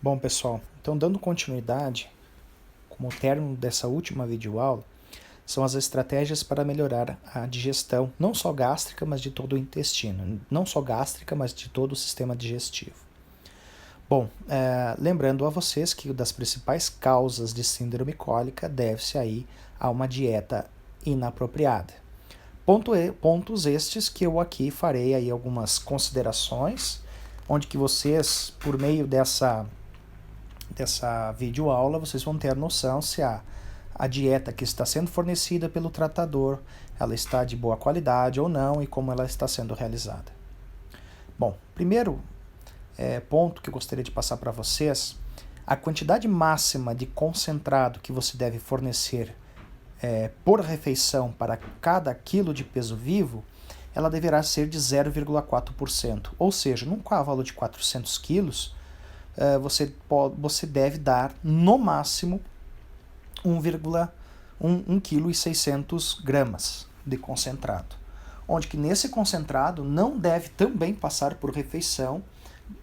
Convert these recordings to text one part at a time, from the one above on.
Bom, pessoal, então dando continuidade, como término dessa última videoaula, são as estratégias para melhorar a digestão, não só gástrica, mas de todo o intestino, não só gástrica, mas de todo o sistema digestivo. Bom, lembrando a vocês que uma das principais causas de síndrome cólica deve-se aí a uma dieta inapropriada. Pontos estes que eu aqui farei aí algumas considerações, onde que vocês, por meio dessa videoaula, vocês vão ter noção se a dieta que está sendo fornecida pelo tratador, ela está de boa qualidade ou não e como ela está sendo realizada. Bom, primeiro ponto que eu gostaria de passar para vocês, a quantidade máxima de concentrado que você deve fornecer por refeição para cada quilo de peso vivo, ela deverá ser de 0,4%. Ou seja, num cavalo de 400 quilos, você deve dar, no máximo, 1,6 kg de concentrado. Onde que nesse concentrado não deve também passar por refeição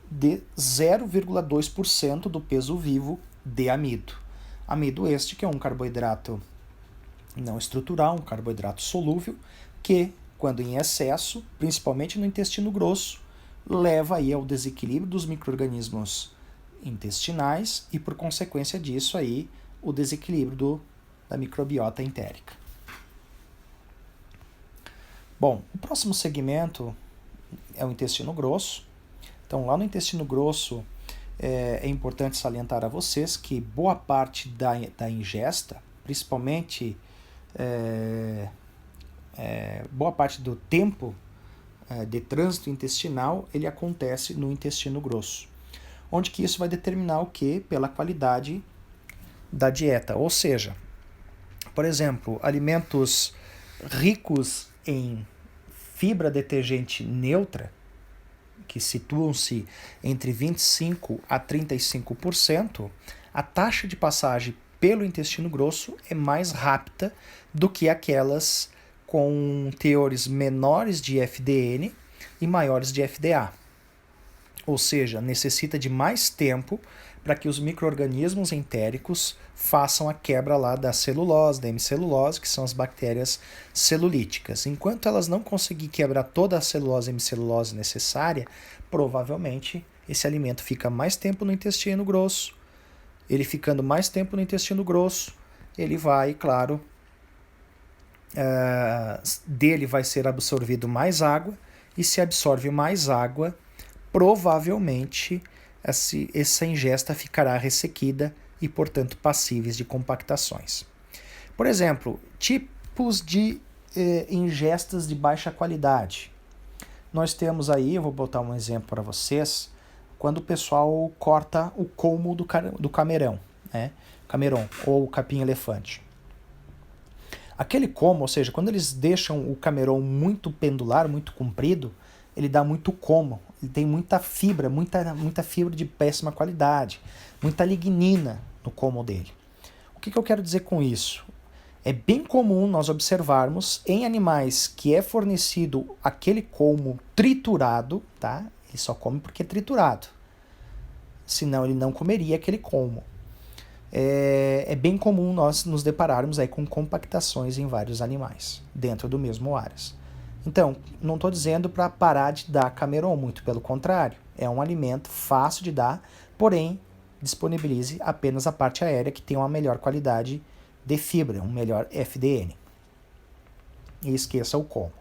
de 0,2% do peso vivo de amido. Amido este que é um carboidrato não estrutural, um carboidrato solúvel, que, quando em excesso, principalmente no intestino grosso, leva aí ao desequilíbrio dos micro-organismos intestinais e, por consequência disso, aí, o desequilíbrio da microbiota entérica. Bom, o próximo segmento é o intestino grosso. Então, lá no intestino grosso, é importante salientar a vocês que boa parte da ingesta, principalmente boa parte do tempo de trânsito intestinal, ele acontece no intestino grosso. Onde que isso vai determinar o quê? Pela qualidade da dieta. Ou seja, por exemplo, alimentos ricos em fibra detergente neutra, que situam-se entre 25% a 35%, a taxa de passagem pelo intestino grosso é mais rápida do que aquelas com teores menores de FDN e maiores de FDA. Ou seja, necessita de mais tempo para que os micro-organismos entéricos façam a quebra lá da celulose, da hemicelulose, que são as bactérias celulíticas. Enquanto elas não conseguirem quebrar toda a celulose e hemicelulose necessária, provavelmente esse alimento fica mais tempo no intestino grosso. Ele ficando mais tempo no intestino grosso, ele vai, claro, dele vai ser absorvido mais água, e se absorve mais água, provavelmente essa ingesta ficará ressequida e, portanto, passíveis de compactações. Por exemplo, tipos de ingestas de baixa qualidade. Nós temos aí, eu vou botar um exemplo para vocês, quando o pessoal corta o colmo do camarão, né? Cameron ou capim-elefante. Aquele colmo, ou seja, quando eles deixam o camarão muito pendular, muito comprido, ele dá muito como, ele tem muita fibra de péssima qualidade, muita lignina no como dele. O que eu quero dizer com isso? É bem comum nós observarmos em animais que é fornecido aquele colmo triturado, tá? Ele só come porque é triturado, senão ele não comeria aquele colmo. É bem comum nós nos depararmos aí com compactações em vários animais, dentro do mesmo Aras. Então, não estou dizendo para parar de dar Cameron, muito pelo contrário. É um alimento fácil de dar, porém, disponibilize apenas a parte aérea que tem uma melhor qualidade de fibra, um melhor FDN. E esqueça o como.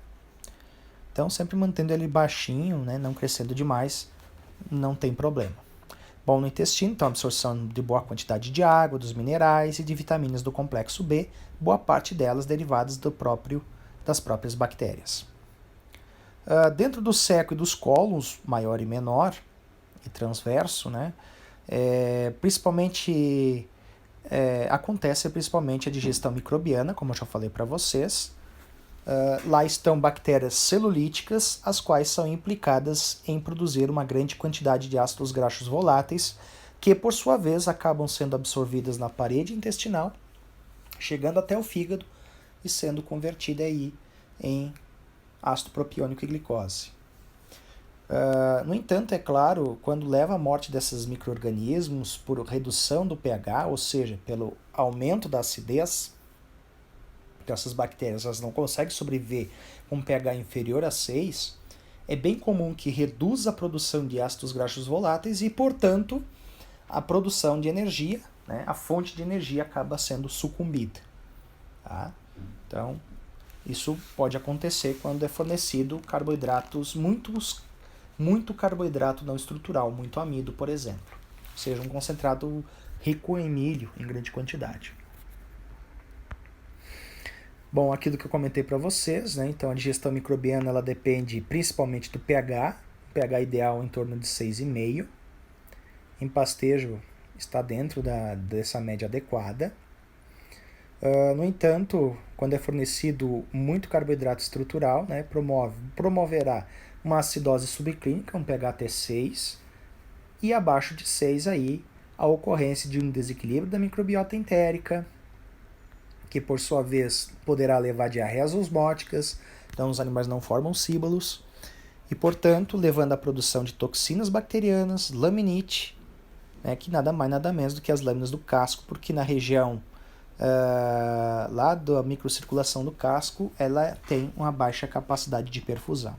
Então, sempre mantendo ele baixinho, né, não crescendo demais, não tem problema. Bom, no intestino, então, absorção de boa quantidade de água, dos minerais e de vitaminas do complexo B, boa parte delas derivadas das próprias bactérias. Dentro do seco e dos cólons, maior e menor, e transverso, né, acontece principalmente a digestão microbiana, como eu já falei para vocês. Lá estão bactérias celulíticas, as quais são implicadas em produzir uma grande quantidade de ácidos graxos voláteis, que por sua vez acabam sendo absorvidas na parede intestinal, chegando até o fígado e sendo convertida aí em ácido propiônico e glicose. No entanto, é claro, quando leva à morte desses micro-organismos por redução do pH, ou seja, pelo aumento da acidez, então essas bactérias elas não conseguem sobreviver com um pH inferior a 6, é bem comum que reduza a produção de ácidos graxos voláteis e, portanto, a produção de energia, né, a fonte de energia acaba sendo sucumbida. Tá? Então, isso pode acontecer quando é fornecido carboidratos, muito carboidrato não estrutural, muito amido, por exemplo. Ou seja, um concentrado rico em milho em grande quantidade. Bom, aquilo que eu comentei para vocês, né? Então a digestão microbiana ela depende principalmente do pH, pH ideal em torno de 6,5. Em pastejo está dentro dessa média adequada. No entanto, quando é fornecido muito carboidrato estrutural, né, promoverá uma acidose subclínica, um pH até 6, e abaixo de 6 aí a ocorrência de um desequilíbrio da microbiota entérica, que por sua vez poderá levar a diarreias osmóticas, então os animais não formam síbalos, e portanto levando à produção de toxinas bacterianas, laminite, né, que nada mais nada menos do que as lâminas do casco, porque na região lá da microcirculação do casco ela tem uma baixa capacidade de perfusão.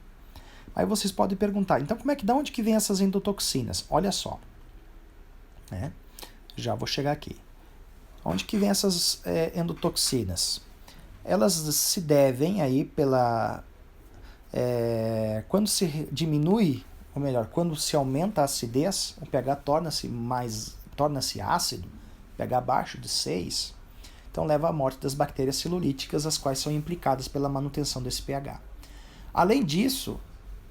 Aí vocês podem perguntar, então da onde que vem essas endotoxinas? Olha só, né? Já vou chegar aqui. Onde que vem essas endotoxinas? Elas se devem aí quando se diminui, ou melhor, quando se aumenta a acidez, o pH torna-se ácido, pH abaixo de 6, então leva à morte das bactérias celulíticas, as quais são implicadas pela manutenção desse pH. Além disso,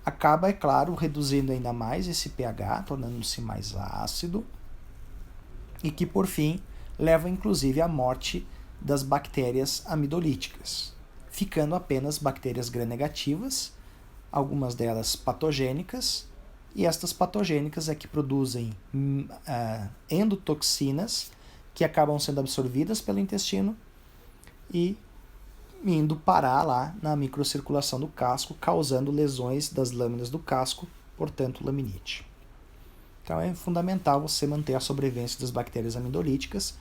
acaba, é claro, reduzindo ainda mais esse pH, tornando-se mais ácido, e que, por fim, leva inclusive à morte das bactérias amidolíticas, ficando apenas bactérias gram-negativas, algumas delas patogênicas, e estas patogênicas é que produzem endotoxinas que acabam sendo absorvidas pelo intestino e indo parar lá na microcirculação do casco, causando lesões das lâminas do casco, portanto laminite. Então é fundamental você manter a sobrevivência das bactérias amidolíticas,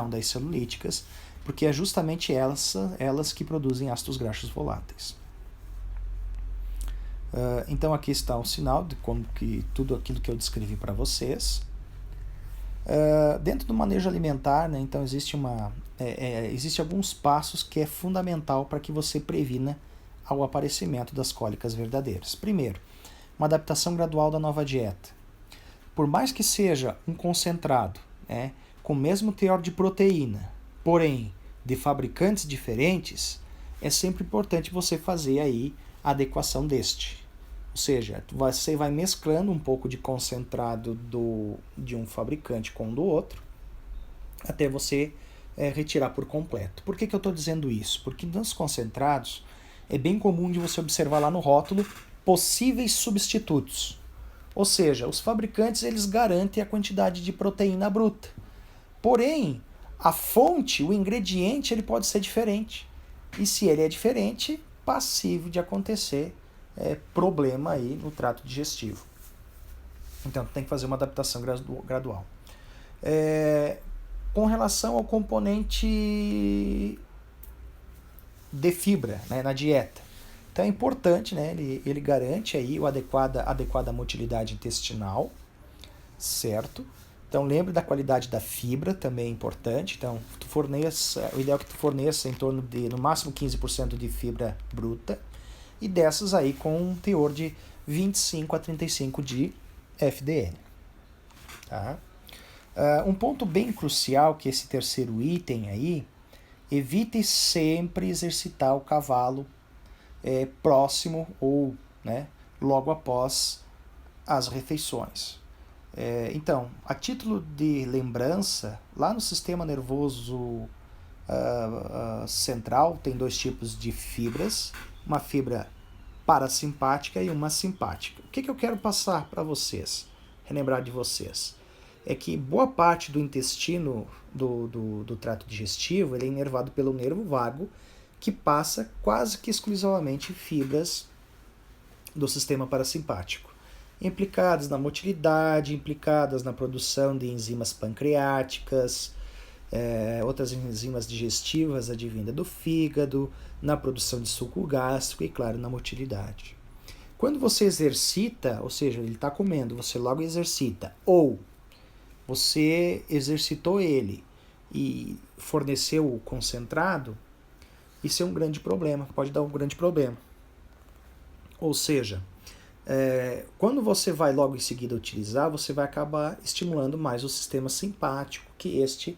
das celulíticas, porque é justamente elas que produzem ácidos graxos voláteis. Então aqui está o sinal de como que tudo aquilo que eu descrevi para vocês. Dentro do manejo alimentar, né, então existe alguns passos que é fundamental para que você previna ao aparecimento das cólicas verdadeiras. Primeiro, uma adaptação gradual da nova dieta. Por mais que seja um concentrado, com o mesmo teor de proteína, porém de fabricantes diferentes, é sempre importante você fazer aí a adequação deste. Ou seja, você vai mesclando um pouco de concentrado de um fabricante com o do outro, até você retirar por completo. Por que eu estou dizendo isso? Porque nos concentrados é bem comum de você observar lá no rótulo possíveis substitutos. Ou seja, os fabricantes eles garantem a quantidade de proteína bruta. Porém, a fonte, o ingrediente, ele pode ser diferente. E se ele é diferente, passível de acontecer problema aí no trato digestivo. Então, tem que fazer uma adaptação gradual. Com relação ao componente de fibra, né, na dieta. Então é importante, né, ele garante aí a adequada motilidade intestinal, certo? Então lembre da qualidade da fibra, também é importante. Então o ideal é que tu forneça em torno de, no máximo, 15% de fibra bruta, e dessas aí com um teor de 25 a 35 de FDN. Tá? Um ponto bem crucial que esse terceiro item aí, evite sempre exercitar o cavalo próximo ou logo após as refeições. Então, a título de lembrança, lá no sistema nervoso central tem dois tipos de fibras, uma fibra parasimpática e uma simpática. O que eu quero passar para vocês, relembrar de vocês? É que boa parte do intestino do trato digestivo ele é inervado pelo nervo vago, que passa quase que exclusivamente fibras do sistema parasimpático. implicadas na motilidade, implicadas na produção de enzimas pancreáticas, outras enzimas digestivas advindas do fígado, na produção de suco gástrico e, claro, na motilidade. Quando você exercita, ou seja, ele está comendo, você logo exercita, ou você exercitou ele e forneceu o concentrado, isso é um grande problema, pode dar um grande problema. Ou seja, quando você vai logo em seguida utilizar, você vai acabar estimulando mais o sistema simpático, que este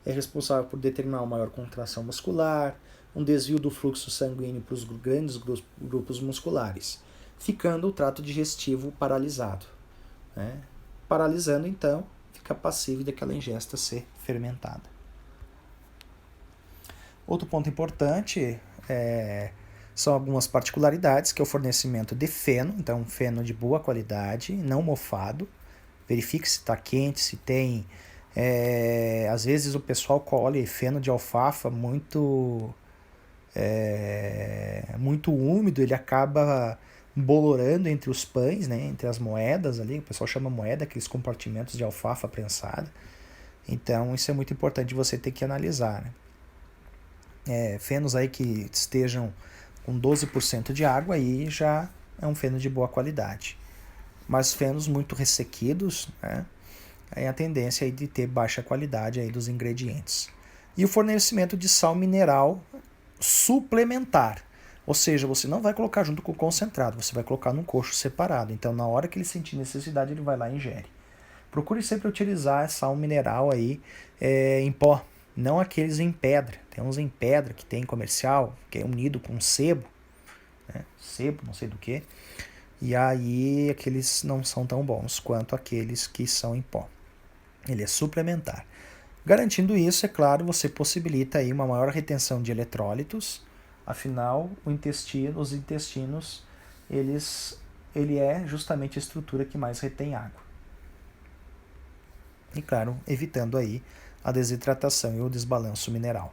é responsável por determinar uma maior contração muscular, um desvio do fluxo sanguíneo para os grandes grupos musculares, ficando o trato digestivo paralisado. Paralisando, então, fica passível daquela ingesta ser fermentada. Outro ponto importante são algumas particularidades, que é o fornecimento de feno, então feno de boa qualidade, não mofado. Verifique se está quente, se tem... às vezes o pessoal colhe feno de alfafa muito úmido, ele acaba bolorando entre os pães, né, entre as moedas ali, o pessoal chama moeda, aqueles compartimentos de alfafa prensada. Então isso é muito importante você ter que analisar, né? Fenos aí que estejam com 12% de água, aí já é um feno de boa qualidade. Mas fenos muito ressequidos, né, aí a tendência é de ter baixa qualidade aí dos ingredientes. E o fornecimento de sal mineral suplementar. Ou seja, você não vai colocar junto com o concentrado, você vai colocar num cocho separado. Então, na hora que ele sentir necessidade, ele vai lá e ingere. Procure sempre utilizar sal mineral aí em pó, não aqueles em pedra. Tem uns em pedra que tem comercial, que é unido com sebo, né? Sebo, não sei do que. E aí aqueles não são tão bons quanto aqueles que são em pó. Ele é suplementar. Garantindo isso, é claro, você possibilita aí uma maior retenção de eletrólitos. Afinal, os intestinos, ele é justamente a estrutura que mais retém água. E claro, evitando aí a desidratação e o desbalanço mineral.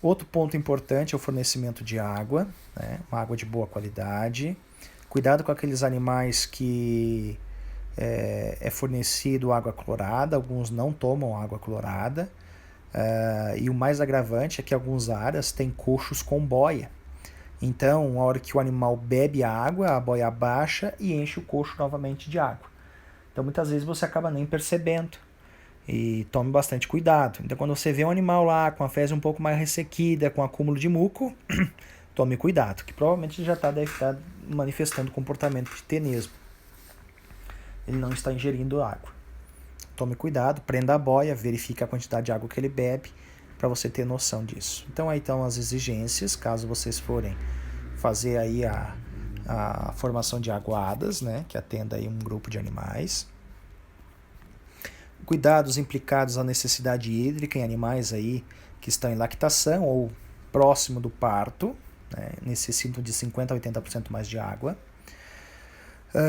Outro ponto importante é o fornecimento de água, né? Uma água de boa qualidade. Cuidado com aqueles animais que é fornecido água clorada, alguns não tomam água clorada. E o mais agravante é que alguns aras têm coxos com boia. Então, na hora que o animal bebe a água, a boia baixa e enche o coxo novamente de água. Então, muitas vezes você acaba nem percebendo. E tome bastante cuidado. Então, quando você vê um animal lá com a fezes um pouco mais ressequida, com acúmulo de muco, tome cuidado, que provavelmente já deve estar manifestando comportamento de tenesmo. Ele não está ingerindo água. Tome cuidado, prenda a boia, verifique a quantidade de água que ele bebe, para você ter noção disso. Então aí estão as exigências, caso vocês forem fazer aí a formação de aguadas, né, que atenda aí um grupo de animais. Cuidados implicados à necessidade hídrica em animais aí que estão em lactação ou próximo do parto, né, necessitam de 50% a 80% mais de água.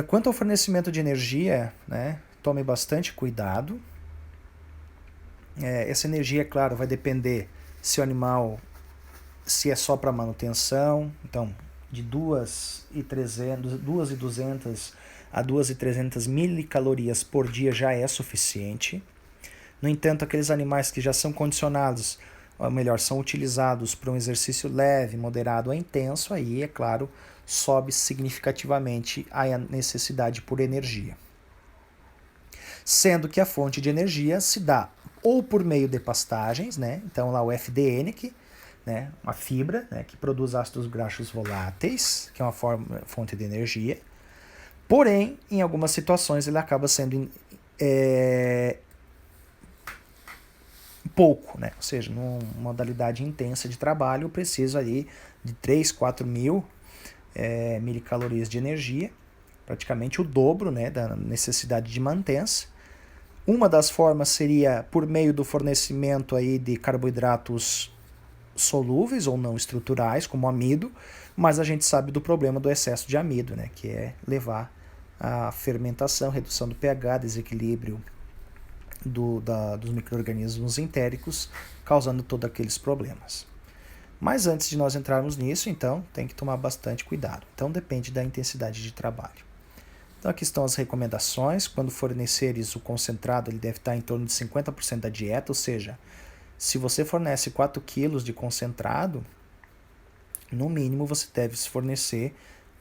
Quanto ao fornecimento de energia, né, tome bastante cuidado. Essa energia, claro, vai depender se o animal, se é só para manutenção. Então, de 2.200 a 2.300 milicalorias por dia já é suficiente. No entanto, aqueles animais que já são condicionados, ou melhor, são utilizados para um exercício leve, moderado ou intenso, aí, é claro, sobe significativamente a necessidade por energia. Sendo que a fonte de energia se dá ou por meio de pastagens, né? Então lá o FDN, né? Uma fibra, né? Que produz ácidos graxos voláteis, que é uma fonte de energia. Porém, em algumas situações ele acaba sendo pouco, né? Ou seja, numa modalidade intensa de trabalho, eu preciso aí de 3, 4 mil milicalorias de energia, praticamente o dobro, né, da necessidade de mantença. Uma das formas seria por meio do fornecimento aí de carboidratos solúveis ou não estruturais, como amido, mas a gente sabe do problema do excesso de amido, né, que é levar à fermentação, redução do pH, desequilíbrio dos micro-organismos entéricos, causando todos aqueles problemas. Mas antes de nós entrarmos nisso, então, tem que tomar bastante cuidado. Então, depende da intensidade de trabalho. Então aqui estão as recomendações. Quando forneceres o concentrado, ele deve estar em torno de 50% da dieta, ou seja, se você fornece 4 kg de concentrado, no mínimo você deve fornecer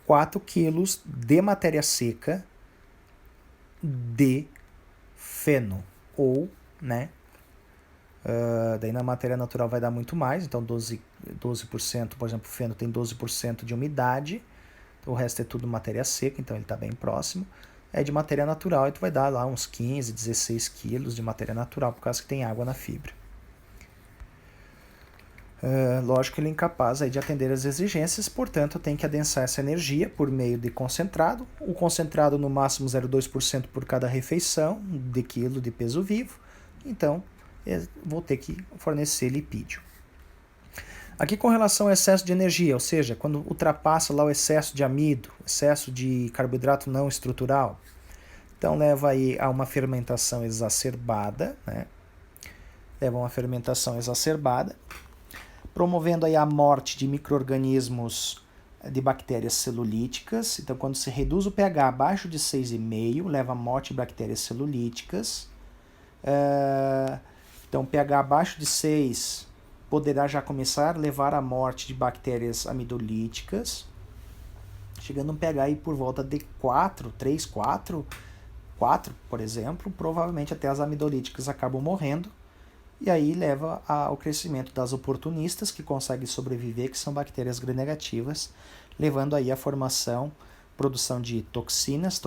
4 kg de matéria seca de feno, ou, né, daí na matéria natural vai dar muito mais, então 12%, por exemplo, o feno tem 12% de umidade, o resto é tudo matéria seca, então ele está bem próximo. É de matéria natural, e tu vai dar lá uns 15, 16 quilos de matéria natural, por causa que tem água na fibra. Lógico que ele é incapaz aí de atender as exigências, portanto tem que adensar essa energia por meio de concentrado. O concentrado no máximo 0,2% por cada refeição de quilo de peso vivo, então vou ter que fornecer lipídio. Aqui com relação ao excesso de energia, ou seja, quando ultrapassa lá o excesso de amido, excesso de carboidrato não estrutural, então leva aí a uma fermentação exacerbada, né? Leva a uma fermentação exacerbada, promovendo aí a morte de micro-organismos de bactérias celulíticas. Então, quando se reduz o pH abaixo de 6,5, leva à morte de bactérias celulíticas. Então, pH abaixo de 6 poderá já começar a levar à morte de bactérias amidolíticas, chegando a um pH aí por volta de 4, 3, 4, por exemplo, provavelmente até as amidolíticas acabam morrendo, e aí leva ao crescimento das oportunistas, que conseguem sobreviver, que são bactérias gram-negativas, levando aí à produção de toxinas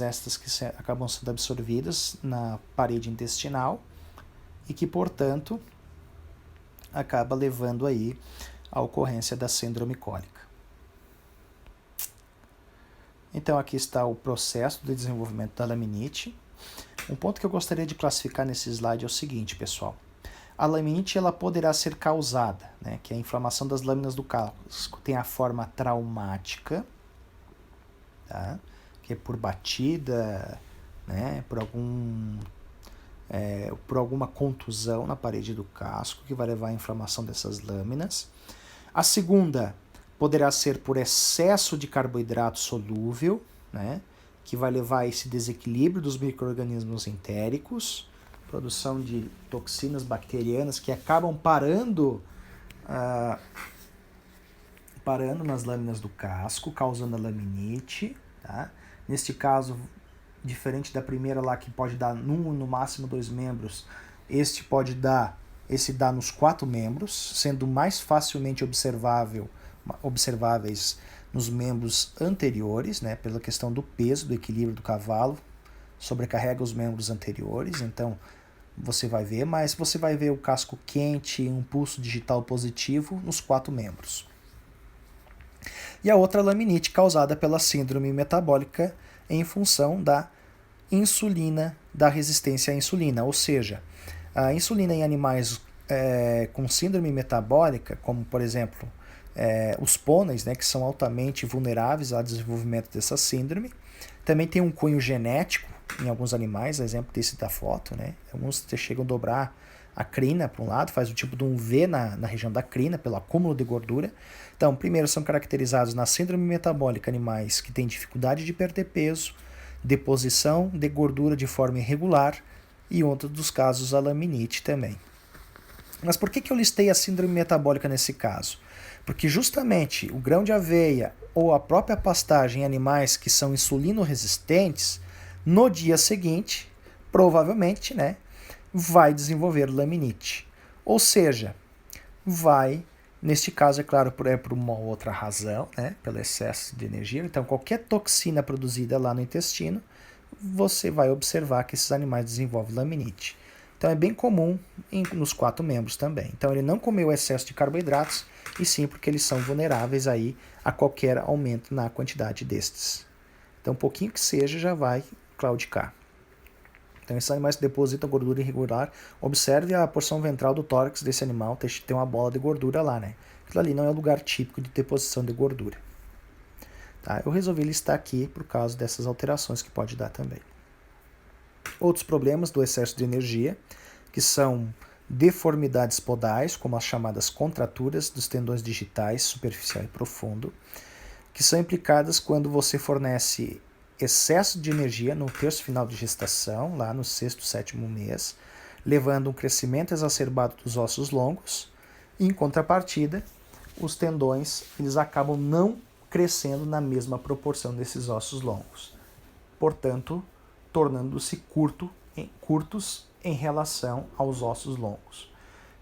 estas que acabam sendo absorvidas na parede intestinal, e que, portanto, acaba levando aí à ocorrência da síndrome cólica. Então aqui está o processo de desenvolvimento da laminite. Um ponto que eu gostaria de classificar nesse slide é o seguinte, pessoal. A laminite ela poderá ser causada, né, que é a inflamação das lâminas do casco. Tem a forma traumática, tá, que é por batida, né, por alguma contusão na parede do casco, que vai levar à inflamação dessas lâminas. A segunda poderá ser por excesso de carboidrato solúvel, né, que vai levar a esse desequilíbrio dos micro-organismos entéricos, produção de toxinas bacterianas que acabam parando nas lâminas do casco, causando a laminite. Tá? Neste caso, diferente da primeira lá, que pode dar no máximo 2 membros, esse dá nos 4 membros, sendo mais facilmente observáveis nos membros anteriores, né, pela questão do peso, do equilíbrio do cavalo, sobrecarrega os membros anteriores, então você vai ver, mas você vai ver o casco quente, um pulso digital positivo nos 4 membros. E a outra laminite causada pela síndrome metabólica em função da insulina, da resistência à insulina, ou seja, a insulina em animais com síndrome metabólica, como por exemplo os pôneis, né, que são altamente vulneráveis ao desenvolvimento dessa síndrome. Também tem um cunho genético em alguns animais, exemplo desse da foto, né? Alguns chegam a dobrar a crina para um lado, faz o tipo de um V na região da crina, pelo acúmulo de gordura. Então, primeiro são caracterizados na síndrome metabólica animais que têm dificuldade de perder peso, deposição de gordura de forma irregular e, em outros dos casos, a laminite também. Mas por que eu listei a síndrome metabólica nesse caso? Porque justamente o grão de aveia ou a própria pastagem em animais que são insulino-resistentes, no dia seguinte, provavelmente, né, vai desenvolver laminite. Ou seja, neste caso, é claro, por uma outra razão, né, pelo excesso de energia. Então, qualquer toxina produzida lá no intestino, você vai observar que esses animais desenvolvem laminite. Então, é bem comum nos 4 membros também. Então, ele não comeu excesso de carboidratos, e sim porque eles são vulneráveis aí a qualquer aumento na quantidade destes. Então, um pouquinho que seja, já vai claudicar. Então, esses animais que depositam gordura irregular, observe a porção ventral do tórax desse animal, tem uma bola de gordura lá, né? Aquilo ali não é o lugar típico de deposição de gordura. Tá? Eu resolvi listar aqui por causa dessas alterações que pode dar também. Outros problemas do excesso de energia, que são deformidades podais, como as chamadas contraturas dos tendões digitais superficial e profundo, que são implicadas quando você fornece excesso de energia no terço final de gestação, lá no 6º, 7º mês, levando um crescimento exacerbado dos ossos longos. E, em contrapartida, os tendões eles acabam não crescendo na mesma proporção desses ossos longos, portanto, tornando-se curtos em relação aos ossos longos.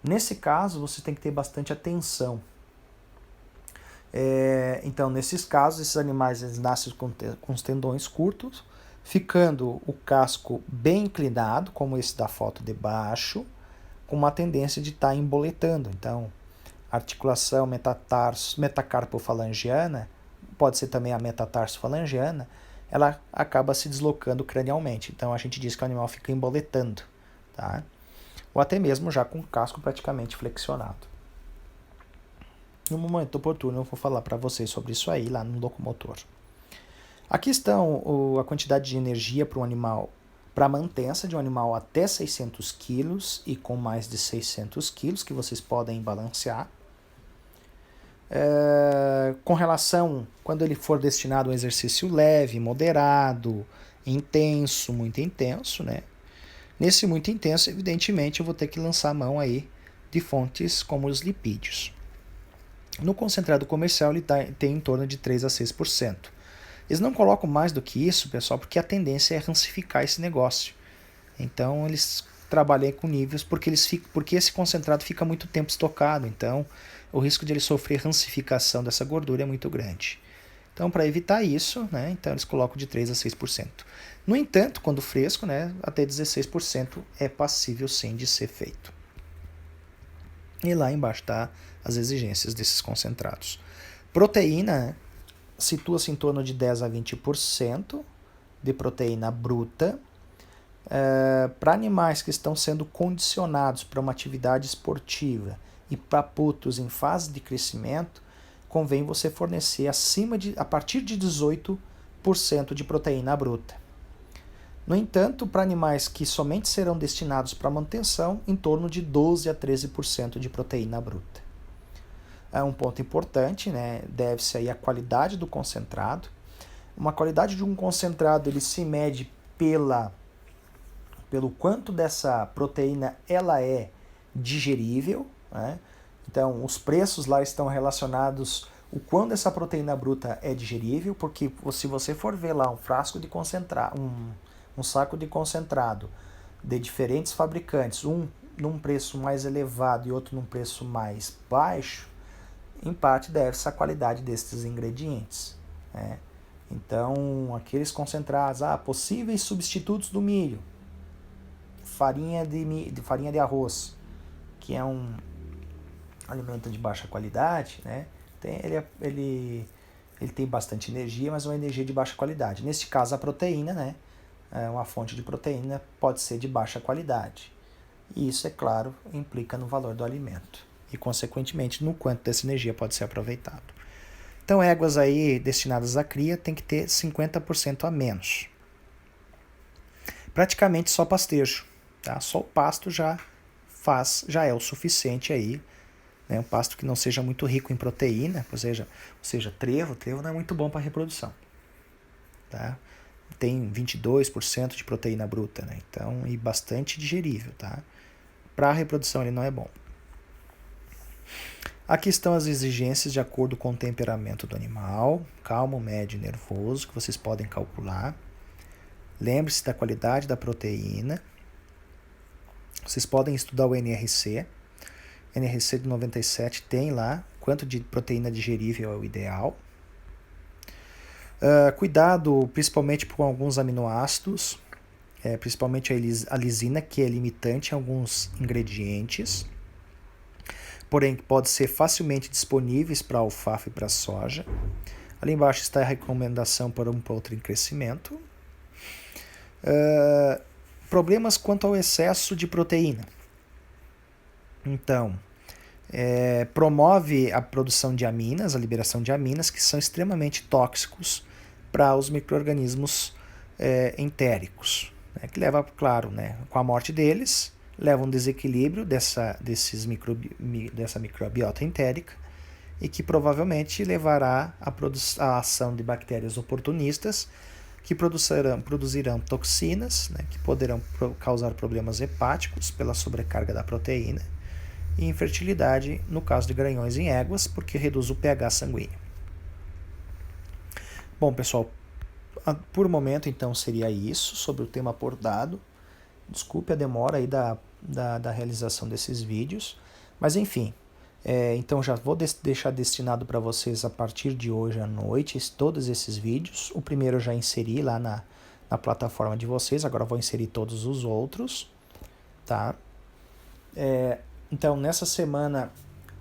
Nesse caso, você tem que ter bastante atenção. Então, nesses casos, esses animais eles nascem com os tendões curtos, ficando o casco bem inclinado, como esse da foto de baixo, com uma tendência de estar emboletando. Então, a articulação metacarpofalangiana, pode ser também a metatarsofalangiana, ela acaba se deslocando cranialmente. Então, a gente diz que o animal fica emboletando, tá? Ou até mesmo já com o casco praticamente flexionado. No momento oportuno eu vou falar para vocês sobre isso aí lá no locomotor. Aqui estão a quantidade de energia para um animal, para a mantença de um animal até 600 kg e com mais de 600 kg que vocês podem balancear. Com relação, quando ele for destinado a um exercício leve, moderado, intenso, muito intenso, né? Nesse muito intenso, evidentemente, eu vou ter que lançar a mão aí de fontes como os lipídios. No concentrado comercial, ele tem em torno de 3 a 6%. Eles não colocam mais do que isso, pessoal, porque a tendência é rancificar esse negócio. Então, eles trabalham com níveis porque esse concentrado fica muito tempo estocado. Então, o risco de ele sofrer rancificação dessa gordura é muito grande. Então, para evitar isso, né, então eles colocam de 3 a 6%. No entanto, quando fresco, né, até 16% é passível sim de ser feito. E lá embaixo está as exigências desses concentrados. Proteína, né, situa-se em torno de 10 a 20% de proteína bruta. Para animais que estão sendo condicionados para uma atividade esportiva e para putos em fase de crescimento, convém você fornecer a partir de 18% de proteína bruta. No entanto, para animais que somente serão destinados para manutenção, em torno de 12 a 13% de proteína bruta. É um ponto importante, né? Deve-se aí à qualidade do concentrado. Uma qualidade de um concentrado ele se mede pelo quanto dessa proteína ela é digerível, né? Então, os preços lá estão relacionados o quanto essa proteína bruta é digerível, porque se você for ver lá um frasco de concentrado, um saco de concentrado de diferentes fabricantes, um num preço mais elevado e outro num preço mais baixo, em parte deve-se à qualidade desses ingredientes, né? Então, aqueles concentrados, possíveis substitutos do milho, farinha de arroz, que é um alimento de baixa qualidade, né? Ele tem bastante energia, mas é uma energia de baixa qualidade. Neste caso, a proteína, né? Uma fonte de proteína pode ser de baixa qualidade. E isso, é claro, implica no valor do alimento e, consequentemente, no quanto dessa energia pode ser aproveitado. Então, éguas aí destinadas à cria tem que ter 50% a menos. Praticamente só pastejo, tá? Só o pasto já é o suficiente aí, né? Um pasto que não seja muito rico em proteína, ou seja, trevo não é muito bom para reprodução, tá? Tem 22% de proteína bruta, né? Então, e bastante digerível, tá? Para a reprodução ele não é bom. Aqui estão as exigências de acordo com o temperamento do animal, calmo, médio e nervoso, que vocês podem calcular. Lembre-se da qualidade da proteína. Vocês podem estudar o NRC. NRC de 97 tem lá quanto de proteína digerível é o ideal. Cuidado principalmente com alguns aminoácidos, principalmente a lisina, que é limitante em alguns ingredientes, porém pode ser facilmente disponíveis para alfafa e para soja. Ali embaixo está a recomendação para um outro em crescimento. Problemas quanto ao excesso de proteína. Então, promove a produção de aminas, a liberação de aminas, que são extremamente tóxicos para os micro-organismos entéricos, né, que leva, claro, né, com a morte deles, leva um desequilíbrio dessa microbiota entérica e que provavelmente levará à ação de bactérias oportunistas que produzirão toxinas, né, que poderão causar problemas hepáticos pela sobrecarga da proteína, e infertilidade no caso de granhões em éguas, porque reduz o pH sanguíneo. Bom, pessoal, por momento então seria isso sobre o tema abordado. Desculpe a demora aí da realização desses vídeos, mas enfim, então já vou deixar destinado para vocês a partir de hoje à noite todos esses vídeos. O primeiro eu já inseri lá na plataforma de vocês, agora vou inserir todos os outros, tá? Então nessa semana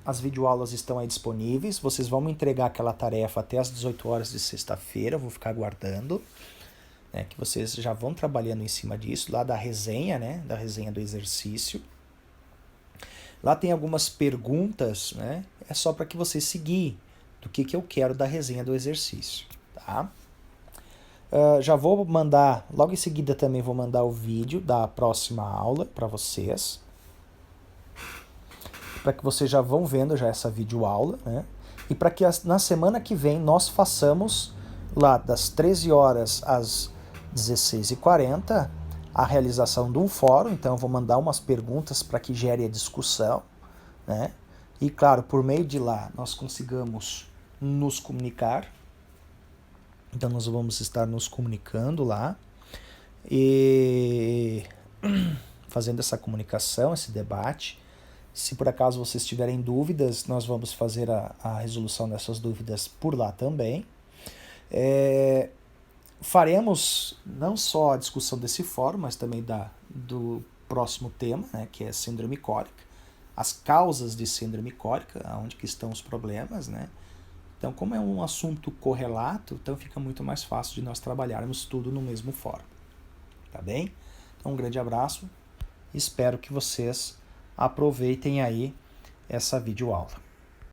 as videoaulas estão aí disponíveis, vocês vão me entregar aquela tarefa até às 18 horas de sexta-feira, eu vou ficar aguardando, né, que vocês já vão trabalhando em cima disso, lá da resenha, né, da resenha do exercício. Lá tem algumas perguntas, né, é só para que você seguir do que eu quero da resenha do exercício, tá? Já vou mandar, logo em seguida também vou mandar o vídeo da próxima aula para vocês, para que vocês já vão vendo já essa videoaula, né? E para que na semana que vem nós façamos lá das 13 horas às 16h40 a realização de um fórum. Então eu vou mandar umas perguntas para que gere a discussão, né? E claro, por meio de lá nós consigamos nos comunicar. Então nós vamos estar nos comunicando lá e fazendo essa comunicação, esse debate. Se por acaso vocês tiverem dúvidas, nós vamos fazer a resolução dessas dúvidas por lá também. Faremos não só a discussão desse fórum, mas também do próximo tema, né, que é síndrome cólica, as causas de síndrome cólica, onde que estão os problemas, né? Então, como é um assunto correlato, então fica muito mais fácil de nós trabalharmos tudo no mesmo fórum, tá bem? Então, um grande abraço, espero que vocês aproveitem aí essa videoaula.